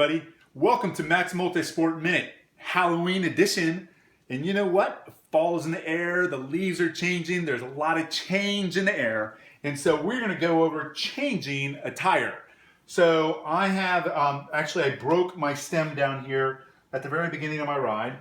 Buddy, welcome to Max Multisport Minute, Halloween edition. And you know what? Fall is in the air, the leaves are changing, there's a lot of change in the air. And so we're gonna go over changing a tire. So I have, actually I broke my stem down here at the very beginning of my ride.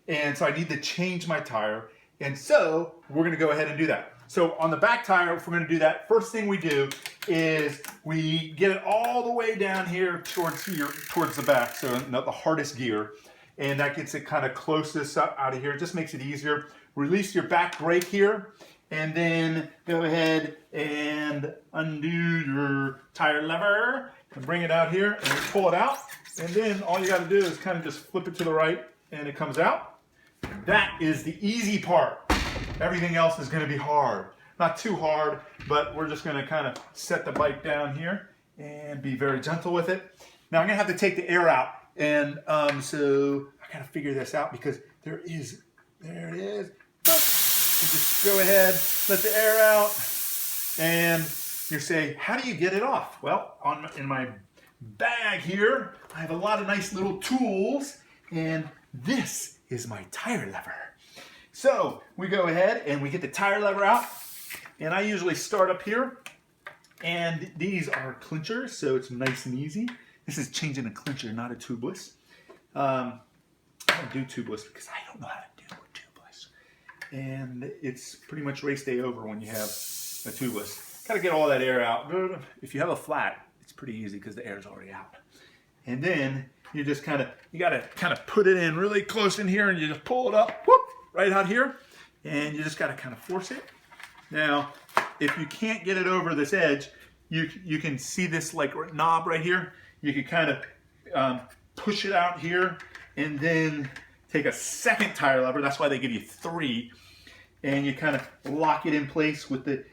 And so I need to change my tire. And so we're gonna go ahead and do that. So on the back tire, if we're gonna do that, first thing we do is we get it all the way down here, towards the back, so not the hardest gear. And that gets it kind of closest up out of here. It just makes it easier. Release your back brake here, and then go ahead and undo your tire lever and bring it out here and pull it out. And then all you gotta do is kind of just flip it to the right and it comes out. That is the easy part. Everything else is going to be hard. Not too hard, but we're just going to kind of set the bike down here and be very gentle with it. Now I'm going to have to take the air out, and so I got to figure this out because there it is. And just go ahead, let the air out, and you say, how do you get it off? Well, in my bag here, I have a lot of nice little tools, and this is my tire lever. So we go ahead and we get the tire lever out, and I usually start up here, and these are clinchers, so it's nice and easy. This is changing a clincher, not a tubeless. I don't do tubeless because I don't know how to do a tubeless. And it's pretty much race day over when you have a tubeless. Got to get all that air out. If you have a flat, it's pretty easy because the air is already out. And then you just got to kind of put it in really close in here, and you just pull it up, whoop, right out here, and you just got to kind of force it. Now, if you can't get it over this edge, you can see this like knob right here. You can kind of push it out here, and then take a second tire lever. That's why they give you 3, and you kind of lock it in place with the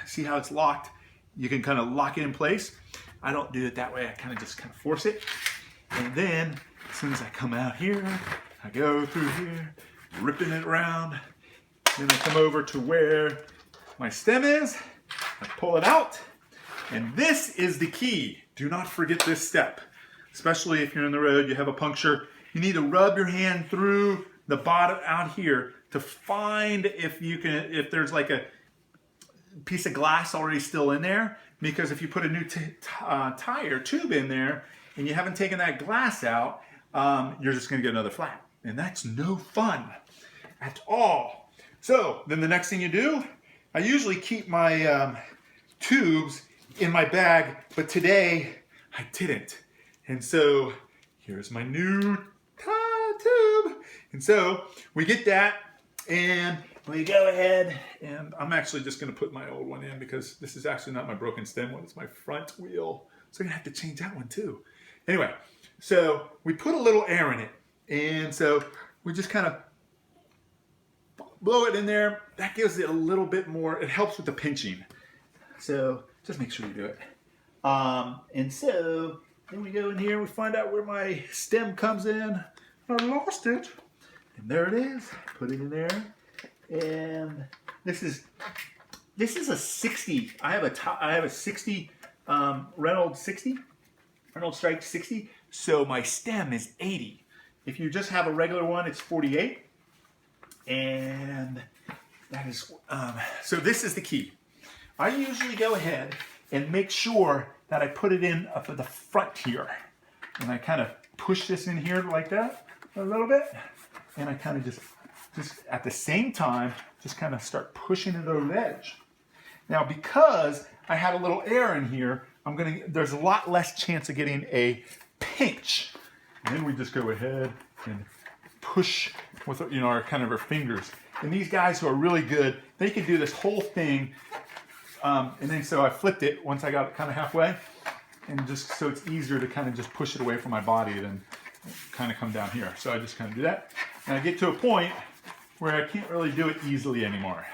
see how it's locked. You can kind of lock it in place. I don't do it that way. I kind of just force it, and then as soon as I come out here, I go through here, ripping it around, then I come over to where my stem is, I pull it out, and this is the key. Do not forget this step, especially if you're on the road, you have a puncture. You need to rub your hand through the bottom out here to find if there's like a piece of glass already still in there, because if you put a new tire tube in there and you haven't taken that glass out, you're just going to get another flat. And that's no fun at all. So then the next thing you do, I usually keep my tubes in my bag, but today I didn't. And so here's my new tube. And so we get that, and we go ahead, and I'm actually just going to put my old one in because this is actually not my broken stem one, it's my front wheel. So I'm going to have to change that one too. Anyway, so we put a little air in it. And so we just kind of blow it in there. That gives it a little bit more, it helps with the pinching. So just make sure you do it. And so then we go in here, we find out where my stem comes in. I lost it. And there it is. Put it in there. And this is a 60. I have a 60 Reynolds Strike 60. So my stem is 80. If you just have a regular one, it's 48. And that is, so this is the key. I usually go ahead and make sure that I put it in up at the front here. And I kind of push this in here like that a little bit. And I kind of just at the same time, just kind of start pushing it over the edge. Now, because I had a little air in here, there's a lot less chance of getting a pinch. And then we just go ahead and push with our our fingers. And these guys who are really good, they can do this whole thing. And then so I flipped it once I got it kind of halfway, and just so it's easier to kind of just push it away from my body than kind of come down here. So I just kind of do that, and I get to a point where I can't really do it easily anymore.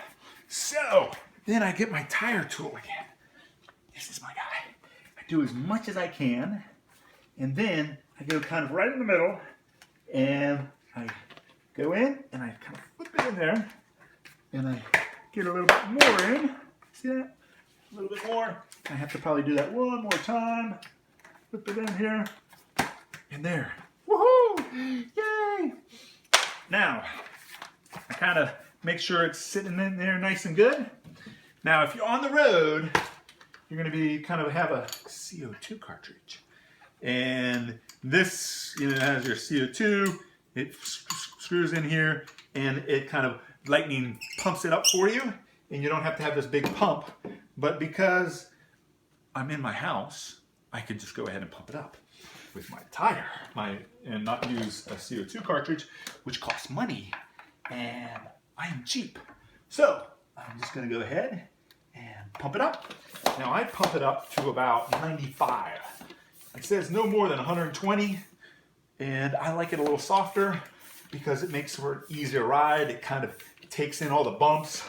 So then I get my tire tool again. This is my guy. I do as much as I can, and then I go kind of right in the middle, and I go in, and I kind of flip it in there, and I get a little bit more in. See that? A little bit more. I have to probably do that one more time. Flip it in here. And there. Woohoo! Yay! Now, I kind of make sure it's sitting in there nice and good. Now, if you're on the road, you're going to be have a CO2 cartridge. And this, has your CO2. It screws in here, and it kind of lightning pumps it up for you. And you don't have to have this big pump. But because I'm in my house, I could just go ahead and pump it up with my tire, and not use a CO2 cartridge, which costs money, and I am cheap. So I'm just going to go ahead and pump it up. Now I pump it up to about 95. It says no more than 120, and I like it a little softer because it makes for an easier ride. It kind of takes in all the bumps,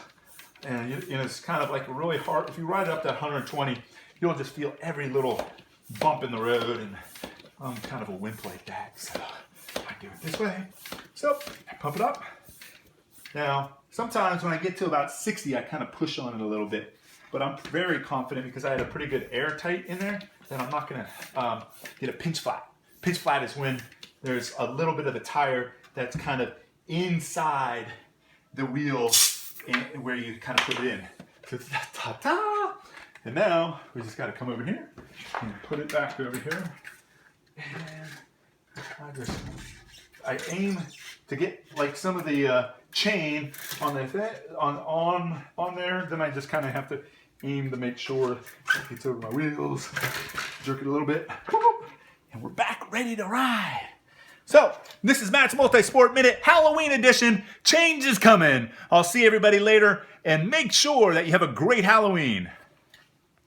and it's kind of like really hard. If you ride it up to 120, you'll just feel every little bump in the road, and I'm kind of a wimp like that, so I do it this way. So I pump it up. Now, sometimes when I get to about 60, I kind of push on it a little bit, but I'm very confident because I had a pretty good airtight in there that I'm not gonna get a pinch flat. Pinch flat is when there's a little bit of the tire that's kind of inside the wheel and where you kind of put it in. So ta-ta! And now we just got to come over here and put it back over here. And I aim to get like some of the chain on on there. Then I just kind of have to aim to make sure it gets over my wheels. Jerk it a little bit, and we're back ready to ride. So this is Matt's Multi-Sport Minute Halloween edition. Change is coming. I'll see everybody later, and make sure that you have a great Halloween.